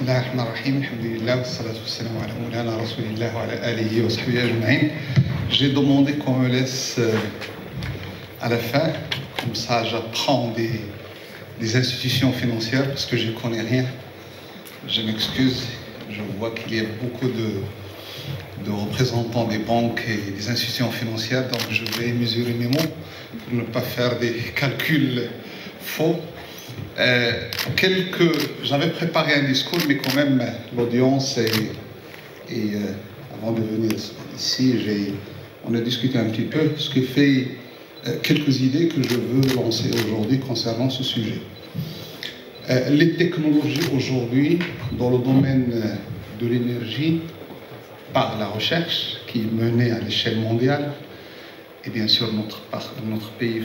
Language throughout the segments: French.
الله الرحمن الرحيم الحمد لله والصلاة والسلام على مولانا رسول الله وعلى آله وصحبه أجمعين. J'ai demandé qu'on me laisse à la fin, comme ça j'apprends des institutions financières parce que je ne connais rien. Je m'excuse, je vois qu'il y a beaucoup de représentants des banques et des institutions financières, donc je vais mesurer mes mots pour ne pas faire des calculs faux. J'avais préparé un discours, mais quand même l'audience et avant de venir ici, on a discuté un petit peu, ce qui fait quelques idées que je veux lancer aujourd'hui concernant ce sujet. Les technologies aujourd'hui dans le domaine de l'énergie, par la recherche qui est menée à l'échelle mondiale, et bien sûr notre pays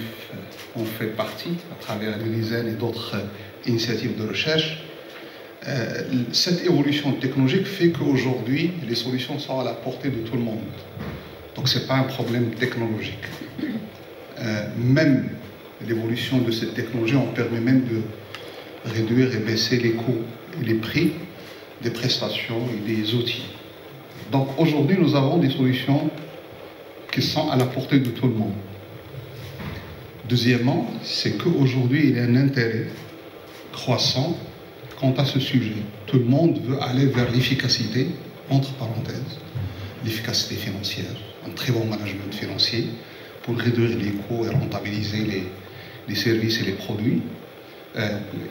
en fait partie à travers l'IRISEN et d'autres initiatives de recherche. Cette évolution technologique fait qu'aujourd'hui les solutions sont à la portée de tout le monde. Donc ce n'est pas un problème technologique. Même l'évolution de cette technologie en permet même de réduire et baisser les coûts et les prix des prestations et des outils. Donc aujourd'hui nous avons des solutions qui sont à la portée de tout le monde. Deuxièmement, c'est qu'aujourd'hui, il y a un intérêt croissant quant à ce sujet. Tout le monde veut aller vers l'efficacité, entre parenthèses, l'efficacité financière, un très bon management financier pour réduire les coûts et rentabiliser les services et les produits.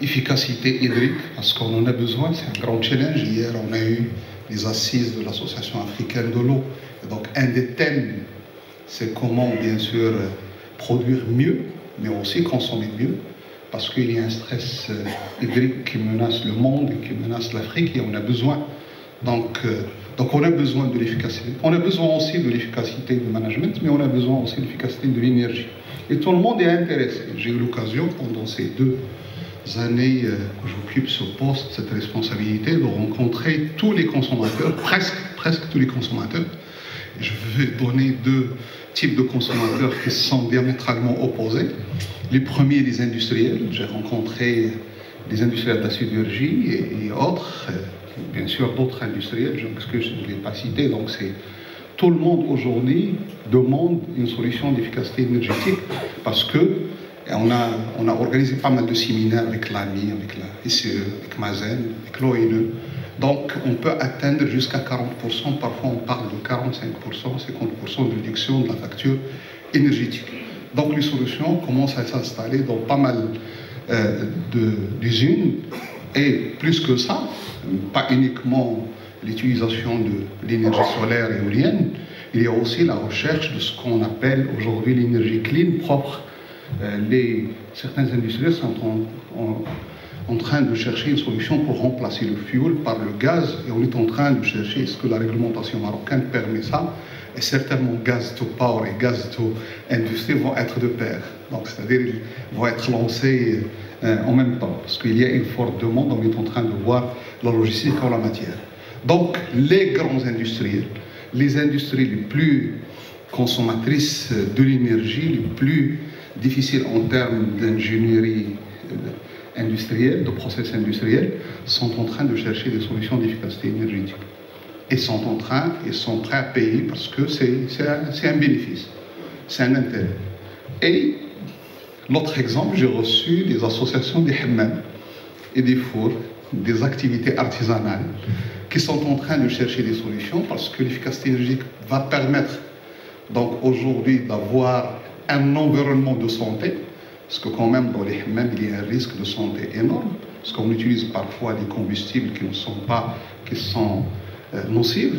Efficacité hydrique, parce qu'on en a besoin, c'est un grand challenge. Hier, on a eu les assises de l'Association africaine de l'eau. Donc, un des thèmes, c'est comment, bien sûr, produire mieux, mais aussi consommer mieux, parce qu'il y a un stress hydrique qui menace le monde et qui menace l'Afrique, et on a besoin. Donc on a besoin de l'efficacité. On a besoin aussi de l'efficacité du management, mais on a besoin aussi de l'efficacité de l'énergie. Et tout le monde est intéressé. J'ai eu l'occasion, pendant ces 2 années que j'occupe ce poste, cette responsabilité, de rencontrer tous les consommateurs, presque tous les consommateurs. Je vais donner 2 types de consommateurs qui sont diamétralement opposés. Les premiers, les industriels. J'ai rencontré des industriels de la sidérurgie et autres, bien sûr d'autres industriels, parce que je ne les ai pas cités. Donc tout le monde aujourd'hui demande une solution d'efficacité énergétique parce que on a organisé pas mal de séminaires avec l'AMI, avec la SCE, avec Mazen, avec l'ONE. Donc, on peut atteindre jusqu'à 40%, parfois on parle de 45%, 50% de réduction de la facture énergétique. Donc, les solutions commencent à s'installer dans pas mal d'usines. Et plus que ça, pas uniquement l'utilisation de l'énergie solaire et éolienne, il y a aussi la recherche de ce qu'on appelle aujourd'hui l'énergie clean, propre. Certains industriels sont en train de chercher une solution pour remplacer le fioul par le gaz, et on est en train de chercher est-ce que la réglementation marocaine permet ça, et certainement gaz to power et gaz to industrie vont être de pair, donc c'est-à-dire ils vont être lancés en même temps, parce qu'il y a une forte demande, on est en train de voir la logistique en la matière. Donc les grands industriels, les industries les plus consommatrices de l'énergie, les plus difficiles en termes d'ingénierie industriels, de process industriels, sont en train de chercher des solutions d'efficacité énergétique. Et sont prêts à payer parce que c'est un bénéfice, c'est un intérêt. Et l'autre exemple, j'ai reçu des associations des hammams et des fours, des activités artisanales, qui sont en train de chercher des solutions parce que l'efficacité énergétique va permettre donc aujourd'hui d'avoir un environnement de santé, parce que quand même dans les hammams, il y a un risque de santé énorme, parce qu'on utilise parfois des combustibles qui sont nocifs,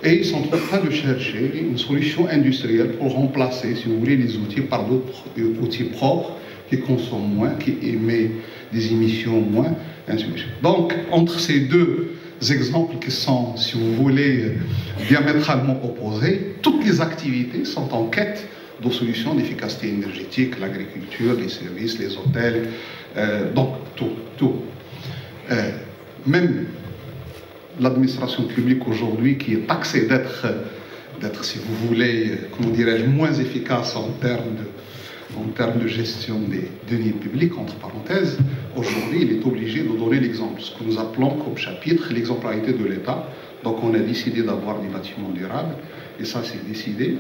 et ils sont en train de chercher une solution industrielle pour remplacer, si vous voulez, les outils par d'autres outils propres qui consomment moins, qui émettent des émissions moins, ainsi de suite. Donc, entre ces 2 exemples qui sont, si vous voulez, diamétralement opposés, toutes les activités sont en quête de solutions d'efficacité énergétique, l'agriculture, les services, les hôtels, donc tout. Même l'administration publique aujourd'hui qui est taxée d'être, si vous voulez, comment dirais-je, moins efficace en termes en termes de gestion des deniers publics, entre parenthèses, aujourd'hui, il est obligé de donner l'exemple, ce que nous appelons comme chapitre l'exemplarité de l'État. Donc on a décidé d'avoir des bâtiments durables, et ça c'est décidé.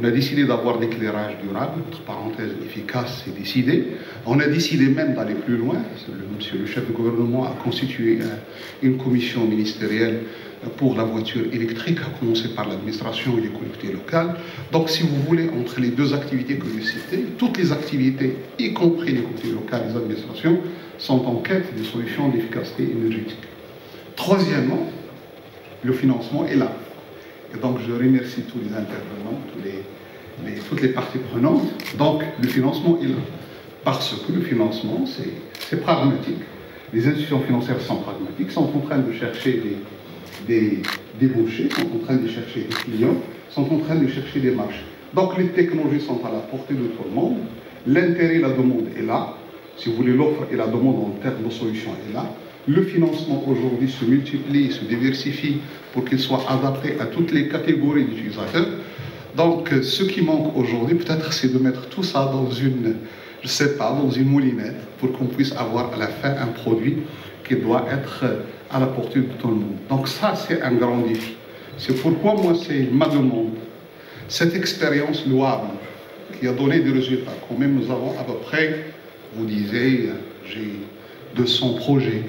On a décidé d'avoir l'éclairage durable, entre parenthèses efficace, c'est décidé. On a décidé même d'aller plus loin. Monsieur le chef de gouvernement a constitué une commission ministérielle pour la voiture électrique, à commencer par l'administration et les collectivités locales. Donc si vous voulez, entre les deux activités que j'ai citées, toutes les activités, y compris les collectivités locales et les administrations, sont en quête de solutions d'efficacité énergétique. Troisièmement, le financement est là. Et donc, je remercie tous les intervenants, toutes les parties prenantes. Donc, le financement est là. Parce que le financement, c'est pragmatique. Les institutions financières sont pragmatiques, sont en train de chercher des débouchés, sont en train de chercher des clients, sont en train de chercher des marchés. Donc, les technologies sont à la portée de tout le monde. L'intérêt et la demande est là. Si vous voulez, l'offre et la demande en termes de solutions est là. Le financement aujourd'hui se multiplie, se diversifie pour qu'il soit adapté à toutes les catégories d'utilisateurs. Donc, ce qui manque aujourd'hui, peut-être, c'est de mettre tout ça dans une, je sais pas, dans une moulinette pour qu'on puisse avoir à la fin un produit qui doit être à la portée de tout le monde. Donc ça, c'est un grand défi. C'est pourquoi moi, c'est ma demande. Cette expérience louable qui a donné des résultats, quand même nous avons à peu près, vous disiez, j'ai 200 projets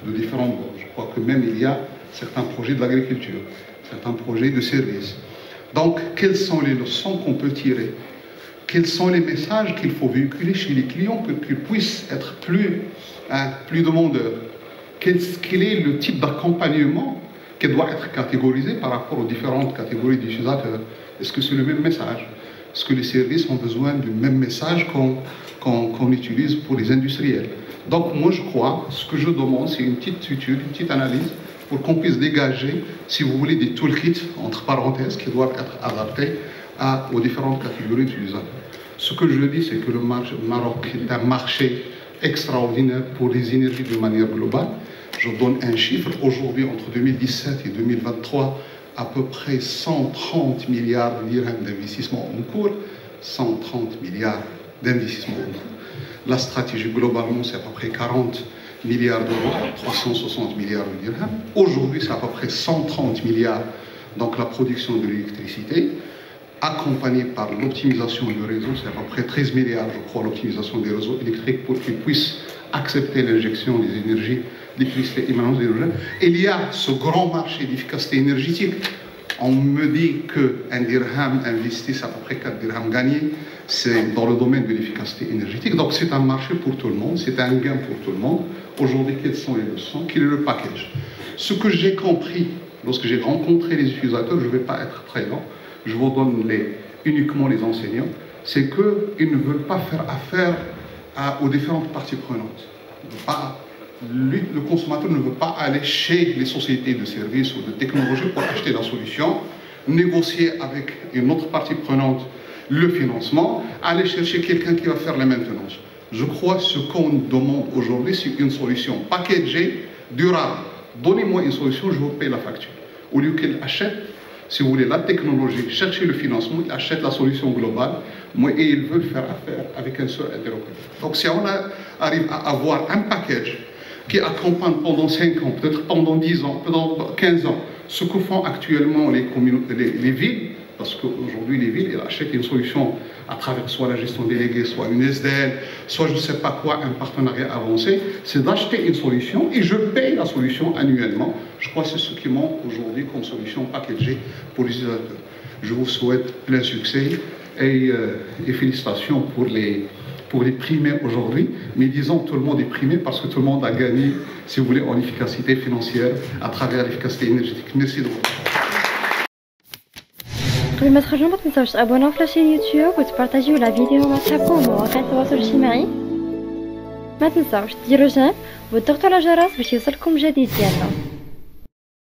de différents bords. Je crois que même il y a certains projets de l'agriculture, certains projets de services. Donc, quelles sont les leçons qu'on peut tirer? Quels sont les messages qu'il faut véhiculer chez les clients pour qu'ils puissent être plus demandeurs? Quel est le type d'accompagnement qui doit être catégorisé par rapport aux différentes catégories d'utilisateurs? Est-ce que c'est le même message? Est-ce que les services ont besoin du même message qu'on utilise pour les industriels? Donc moi je crois, ce que je demande, c'est une petite étude, une petite analyse, pour qu'on puisse dégager, si vous voulez, des toolkits, entre parenthèses, qui doivent être adaptés aux différentes catégories d'utilisateurs. Ce que je dis, c'est que le Maroc est un marché extraordinaire pour les énergies de manière globale. Je donne un chiffre, aujourd'hui, entre 2017 et 2023, à peu près 130 milliards de dirhams d'investissement en cours, 130 milliards d'investissement en cours. La stratégie, globalement, c'est à peu près 40 milliards d'euros, 360 milliards de dirhams. Aujourd'hui, c'est à peu près 130 milliards, donc la production de l'électricité, accompagnée par l'optimisation du réseau, c'est à peu près 13 milliards, je crois, l'optimisation des réseaux électriques pour qu'ils puissent accepter l'injection des énergies d'électricité émanant des énergies. Il y a ce grand marché d'efficacité énergétique. On me dit qu'un dirham investi, c'est à peu près 4 dirhams gagnés. C'est dans le domaine de l'efficacité énergétique. Donc c'est un marché pour tout le monde, c'est un gain pour tout le monde. Aujourd'hui, quelles sont les leçons? Quel est le package? Ce que j'ai compris lorsque j'ai rencontré les utilisateurs, je ne vais pas être très long, je vous donne uniquement les enseignants, c'est qu'ils ne veulent pas faire affaire aux différentes parties prenantes. Le consommateur ne veut pas aller chez les sociétés de services ou de technologie pour acheter la solution, négocier avec une autre partie prenante le financement, aller chercher quelqu'un qui va faire la maintenance. Je crois que ce qu'on demande aujourd'hui, c'est une solution packagée, durable. Donnez-moi une solution, je vous paye la facture. Au lieu qu'il achète, si vous voulez, la technologie, chercher le financement, il achète la solution globale, et il veut faire affaire avec un seul interlocuteur. Donc si on arrive à avoir un package qui accompagne pendant 5 ans, peut-être pendant 10 ans, pendant 15 ans, ce que font actuellement les villes, parce qu'aujourd'hui les villes, elles achètent une solution à travers soit la gestion déléguée, soit une SDL, soit je ne sais pas quoi, un partenariat avancé, c'est d'acheter une solution et je paye la solution annuellement. Je crois que c'est ce qui manque aujourd'hui comme solution packagée pour les utilisateurs. Je vous souhaite plein succès et félicitations pour les primés aujourd'hui, mais disons tout le monde est primé parce que tout le monde a gagné, si vous voulez, en efficacité financière à travers l'efficacité énergétique. Merci de votre attention. قبل ما تخرجوا ما تنساوش تابوناو في لاشين يوتيوب وتبارطاجيو لا فيديو مع صحابكم ومواقع التواصل الاجتماعي. ما تنساوش ديروا جيم وتضغطوا على الجرس باش يوصلكم جديد ديالنا.